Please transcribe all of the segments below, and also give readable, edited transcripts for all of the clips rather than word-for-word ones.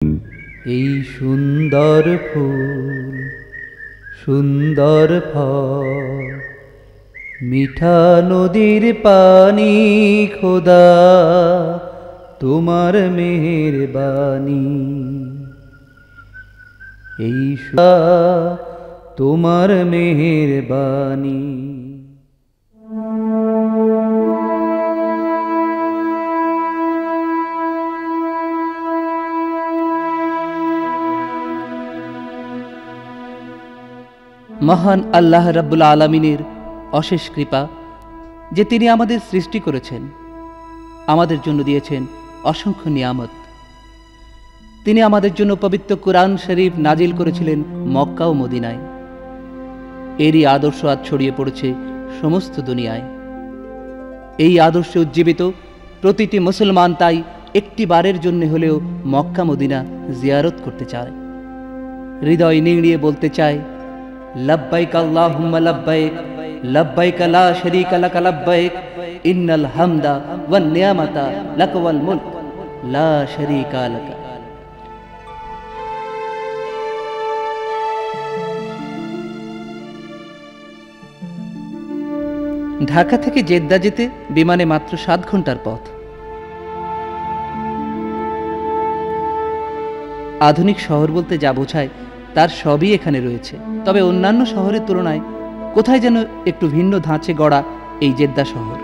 এই সুন্দর ফুল সুন্দর ফল, মিঠা নদীর পানি, খোদা তোমার মেহেরবানি। এই তোমার মেহেরবানি। মহান আল্লাহ রাব্বুল আলামিনের অশেষ কৃপা যে তিনি আমাদের সৃষ্টি করেছেন, আমাদের জন্য দিয়েছেন অসংখ্য নিয়ামত। তিনি আমাদের জন্য পবিত্র কুরআন শরীফ নাজিল করেছিলেন মক্কা ও মদিনায়। এরই আদর্শ আজ ছড়িয়ে পড়েছে সমস্ত দুনিয়ায়। এই আদর্শে উজ্জীবিত প্রতিটি মুসলমান তাই একটি বারের জন্য হলেও মক্কা মদিনা জিয়ারত করতে চায়, হৃদয় নিংড়িয়ে বলতে চায়, লব্বাইক আল্লাহুম্মা লব্বাইক, লব্বাইক লা শারীকা লাক লব্বাইক, ইন্নাল হামদা ওয়ান নিয়ামাতা লাক ওয়াল মুলক লা শারীকা লাক। ঢাকা থেকে জেদ্দা যেতে বিমানে মাত্র 7 ঘন্টার পথ। আধুনিক শহর বলতে যা বোঝায় তার সবই এখানে রয়েছে, তবে অন্যান্য শহরের তুলনায় কোথায় যেন একটু ভিন্ন ধাঁচে গড়া এই জেদ্দা শহর।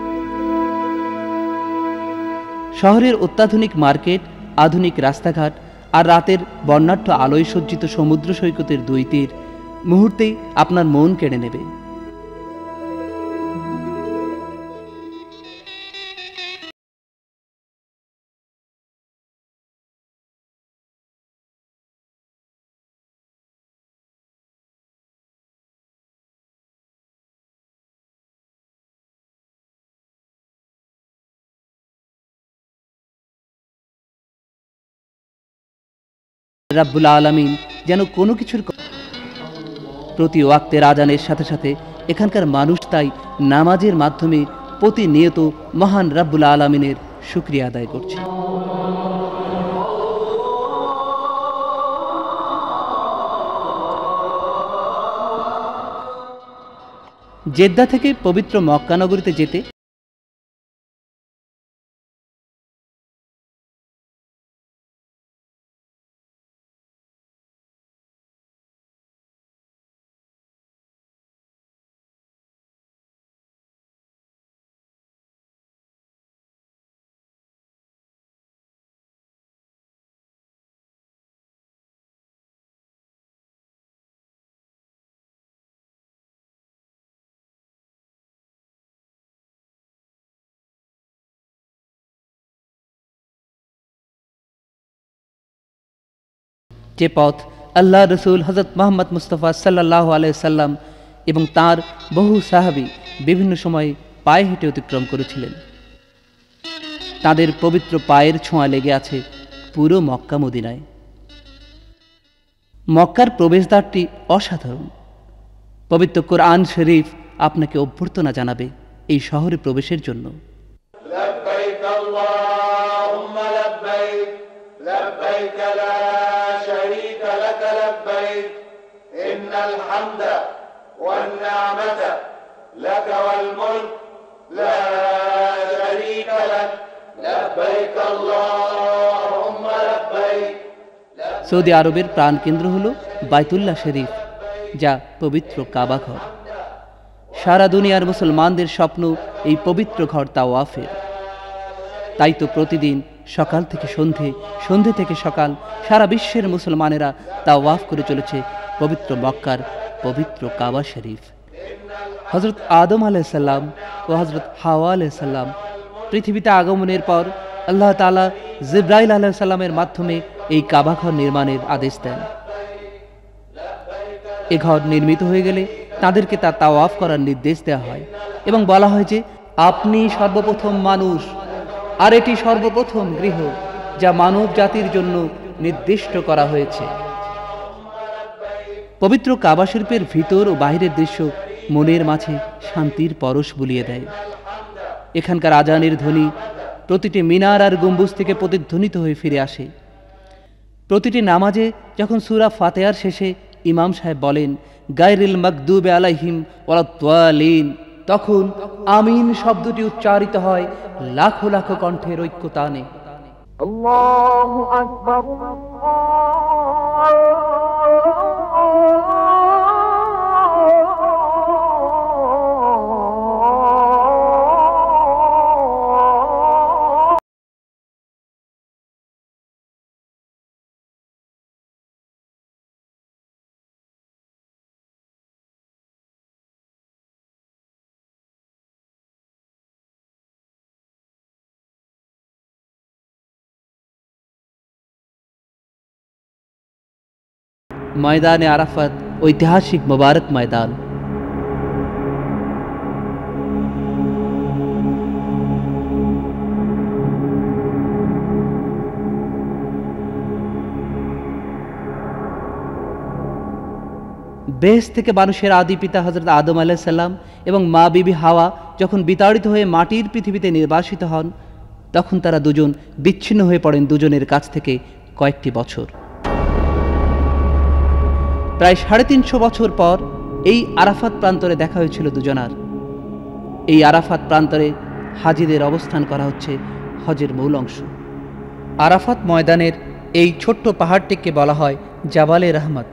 শহরের অত্যাধুনিক মার্কেট, আধুনিক রাস্তাঘাট আর রাতের বর্ণাঢ্য আলোয় সজ্জিত সমুদ্র সৈকতের দুই তীর মুহূর্তেই আপনার মন কেড়ে নেবে। রাব্বুল আলামিন যেন কোনো কিছুর প্রতি ওয়াক্তের আজানের সাথে সাথে এখানকার মানুষ তাই নামাজের মাধ্যমে প্রতিনিয়ত মহান রাব্বুল আলামিনের শুকরিয়া আদায় করছে। জেদ্দা থেকে পবিত্র মক্কা নগরীতে যেতে যে পথ আল্লাহ রসুল হযরত মুহাম্মদ মুস্তাফা সাল্লাল্লাহু আলাইহি সাল্লাম এবং তার বহু সাহাবী বিভিন্ন সময় পায়ে হেঁটে অতিক্রম করেছিলেন, তাদের পবিত্র পায়ের ছোঁয়া লেগে আছে পুরো মক্কা মদিনায়। মক্কার প্রবেশদ্বারটি অসাধারণ। পবিত্র কুরআন শরীফ আপনাকে অভ্যর্থনা জানাবে এই শহরে প্রবেশের জন্য। লব্বাইক আল্লাহুম্মা লব্বাইক, লব্বাইক লা শারীকা লাক লব্বাইক, ইন্নাল হামদা ওয়ান নি'মাতা লাক ওয়াল মুলক লা শারীকা লাক, লব্বাইক আল্লাহুম্মা লব্বাইক। সৌদি আরবের প্রাণকেন্দ্র হল বাইতুল্লাহ শরীফ, যা পবিত্র কাবা ঘর। সারা দুনিয়ার মুসলমানদের স্বপ্ন এই পবিত্র ঘর তাওয়াফের। তাই তো প্রতিদিন সকাল থেকে সন্ধে, সন্ধে থেকে সকাল সারা বিশ্বের মুসলমানেরা তাওয়াফ করে চলেছে পবিত্র মক্কার পবিত্র কাবা শরীফ। হযরত আদম আলাইহিস সালাম ও হযরত হাওয়া আলাইহিস সালাম পৃথিবীতে আগমনের পর আল্লাহ তাআলা জিবরাইল আলাইহিস সালামের মাধ্যমে এই কাবা ঘর নির্মাণের আদেশ দেন। এ ঘর নির্মিত হয়ে গেলে তাদেরকে তা তাওয়াফ করার নির্দেশ দেওয়া হয় এবং বলা হয় যে আপনি সর্বপ্রথম মানুষ, আর এটি সর্বপ্রথম গৃহ যা মানব জাতির জন্য নির্দিষ্ট করা হয়েছে। পবিত্র কাবা শরীফের ভিতর ও বাহিরের দৃশ্য মনের মাঝে শান্তির পরশ বুলিয়ে দেয়। এখানকার আজানের ধ্বনি প্রতিটি মিনার আর গম্বুজ থেকে প্রতিধ্বনিত হয়ে ফিরে আসে। প্রতিটি নামাজে যখন সূরা ফাতিহার শেষে ইমাম সাহেব বলেন গায়রিল মাগদুবি আলাইহিম ওয়ালাদ-দালিন, তখন আমিন শব্দটি উচ্চারিত হয় লাখো লাখো কণ্ঠের ঐক্যতানে। আল্লাহু আকবার। ময়দানে আরাফাত ঐতিহাসিক মোবারক ময়দান। বেহেশত থেকে মানুষের আদি পিতা হযরত আদম আলাইহিস সালাম এবং মা বিবি হাওয়া যখন বিতাড়িত হয়ে মাটির পৃথিবীতে নির্বাসিত হন, তখন তারা দুজন বিচ্ছিন্ন হয়ে পড়েন দুজনের কাছ থেকে কয়েকটি বছর। প্রায় 350 বছর পর এই আরাফাত প্রান্তরে দেখা হয়েছিল দুজনার। এই আরাফাত প্রান্তরে হাজিদের অবস্থান করা হচ্ছে হজের মূল অংশ। আরাফাত ময়দানের এই ছোট্ট পাহাড়টিকে বলা হয় জাবালে রহমত।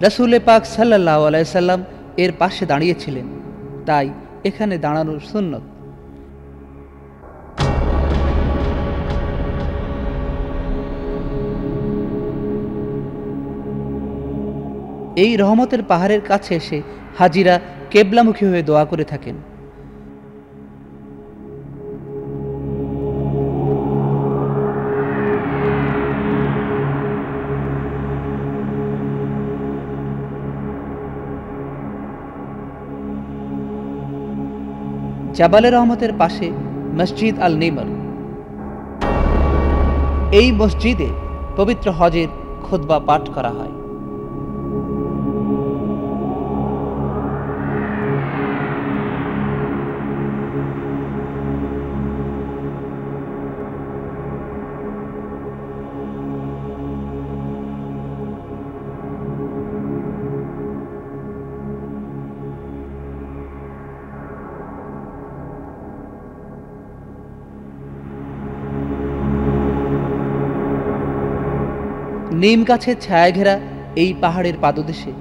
রাসূল পাক সাল্লাল্লাহু আলাইহি সাল্লাম এর পাশে দাঁড়িয়েছিলেন, তাই এখানে দাঁড়ানোর সুন্নত। এই রহমতের পাহাড়ের কাছে এসে হাজিরা কেবলামুখী হয়ে দোয়া করে থাকেন। জাবালে রহমতের পাশে মসজিদ আল নিমর। এই মসজিদে পবিত্র হজের খুতবা পাঠ করা হয়। নিম গাছের ছায়া ঘেরা এই পাহাড়ের পাদদেশে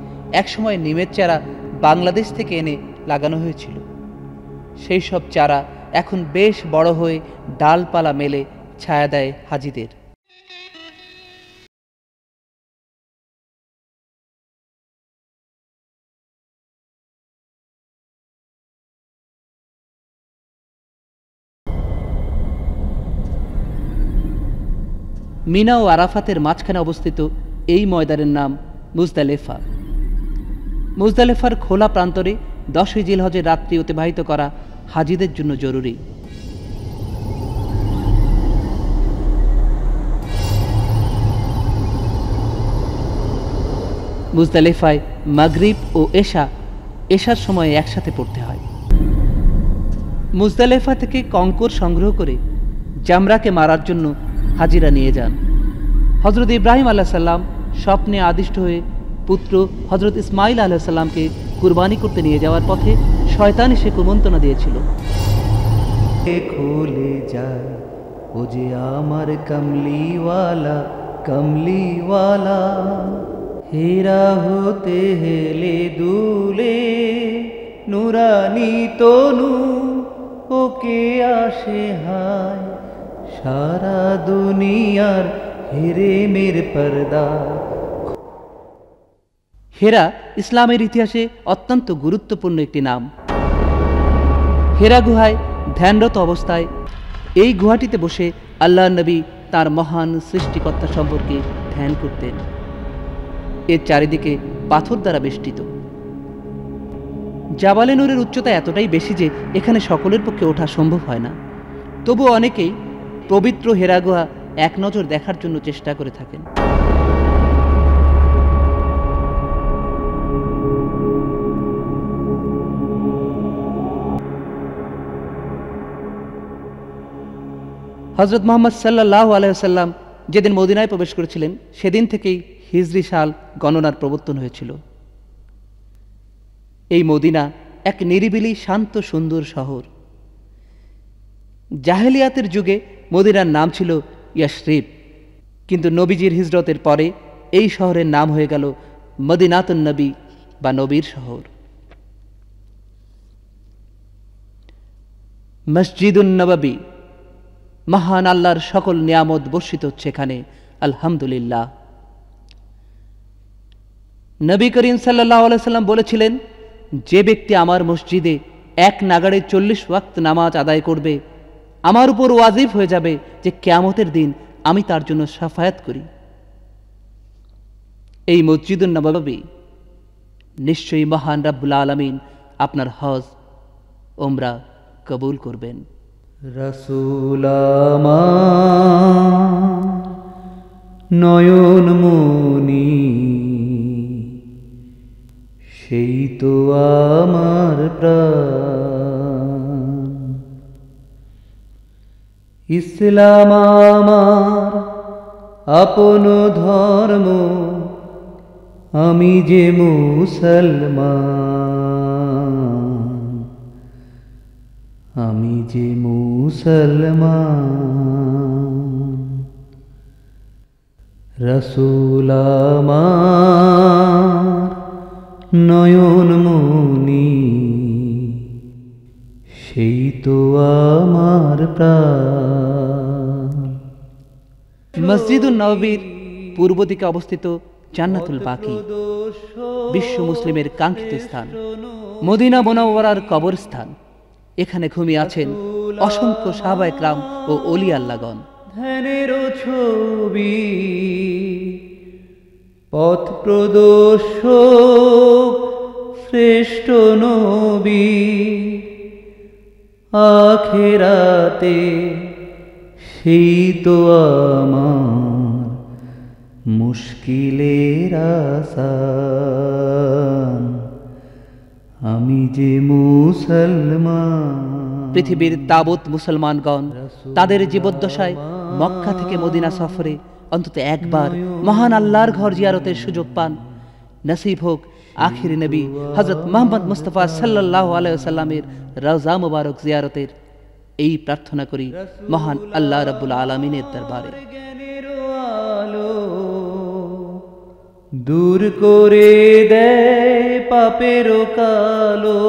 একসময় নিমের চারা বাংলাদেশ থেকে এনে লাগানো হয়েছিল। সেই সব চারা এখন বেশ বড় হয়ে ডালপালা মেলে ছায়া দেয় হাজিদের। মিনা ও আরাফাতের মাঝখানে অবস্থিত এই ময়দানের নাম মুজদালেফা। মুজদালেফার খোলা প্রান্তরে 10 জিলহজের রাত্রি অতিবাহিত করা হাজিদের জন্য জরুরি। মুজদালেফায় মাগরিব ও এশার সময় একসাথে পড়তে হয়। মুজদালেফা থেকে কঙ্কর সংগ্রহ করে জামরাকে মারার জন্য হাজিরা নিয়ে যান। হযরত ইব্রাহিম আলাইহিস সালাম স্বপ্নে আদিষ্ট হয়ে পুত্র হযরত ইসমাইল আলাইহিস সালামকে কুরবানি করতে নিয়ে যাওয়ার পথে শয়তান এসে কুমন্ত্রণা দিয়েছিল, খুলে যায় ও যে আমার কমলিওয়ালা কমলিওয়ালা, হীরা হতে হেলে দুলে নুরানি তনু ওকে আসে হায়, সারা দুনিয়ার হেরেমের পর্দা। হেরা ইসলামের ইতিহাসে অত্যন্ত গুরুত্বপূর্ণ একটি নাম। হেরা গুহায় ধ্যানরত অবস্থায় এই গুহাটিতে বসে আল্লাহ নবী তার মহান সৃষ্টিকর্তা সম্পর্কে ধ্যান করতেন। এর চারিদিকে পাথর দ্বারা বেষ্টিত। জাবালে নূরের উচ্চতা এতটাই বেশি যে এখানে সকলের পক্ষে ওঠা সম্ভব হয় না। তবু অনেকেই পবিত্র হেরা গুহা এক নজর দেখার জন্য চেষ্টা করে থাকেন। হযরত মুহাম্মদ সাল্লাল্লাহু আলাইহি ওয়াসাল্লাম যেদিন মদিনায় প্রবেশ করেছিলেন সেদিন থেকেই হিজরি সাল গণনার প্রবর্তন হয়েছিল। এই মদিনা এক নিরিবিলি শান্ত সুন্দর শহর। জাহেলিয়াতের যুগে মদিনার নাম ছিল ইয়াসরিব, কিন্তু নবীজির হিজরতের পরে এই শহরের নাম হয়ে গেল মদিনাতুন নবী বা নবীর শহর। মসজিদুন নববী, মহান আল্লাহর সকল নিয়ামত বর্ষিত হচ্ছে এখানে, আলহামদুলিল্লাহ। নবী করিম সাল্লাল্লাহু আলাইহি সাল্লাম বলেছিলেন, যে ব্যক্তি আমার মসজিদে এক নাগাড়ে 40 ওয়াক্ত নামাজ আদায় করবে, আমার উপর ওয়াজিব হয়ে যাবে যে কিয়ামতের দিন আমি তার জন্য শাফায়াত করি। এই মসজিদুন নববী নিশ্চয়ই মহান রব্বুল আলামিন আপনার হজ উমরা কবুল করবেন। রাসূল আমার নয়ন মনি, সেই তো আমার প্রাণ। ইসলাম আমার আপন ধর্ম, আমি যে মুসলমান, আমি যে মুসলমান। রাসূল আমার নয়ন মনি, সেই তো আমার প্রাণ। মসজিদুন নববীর পূর্ব দিকে অবস্থিত জান্নাতুল বাকি বিশ্ব মুসলিমের কাঙ্ক্ষিত স্থান, মদিনা মুনাওয়ারার কবরস্থান। এখানে ঘুমিয়ে আছেন অসংখ্য সাহাবায়ে কেরাম ও ওলি আল্লাহগণ। ধ্যানের ছবি, পথ প্রদর্শক শ্রেষ্ঠ নবী, আখিরাতে সেই তো আমার মুশকিলের আসান, আমি যে মুসলমান। পৃথিবীর তাবৎ মুসলমানগণ তাদের জীবদ্দশায় মক্কা থেকে মদিনা সফরে অন্তত একবার মহান আল্লাহর ঘর জিয়ারতের সুযোগ পান। নসিব হোক আখির নবী হযরত মুহাম্মদ মুস্তাফা সাল্লাল্লাহু আলাইহি ওয়াসাল্লামের রওজা মুবারক জিয়ারতের। এই প্রার্থনা করি মহান আল্লাহ রাব্বুল আলামিনের দরবারে। দূর করে দেয় পাপের কালো,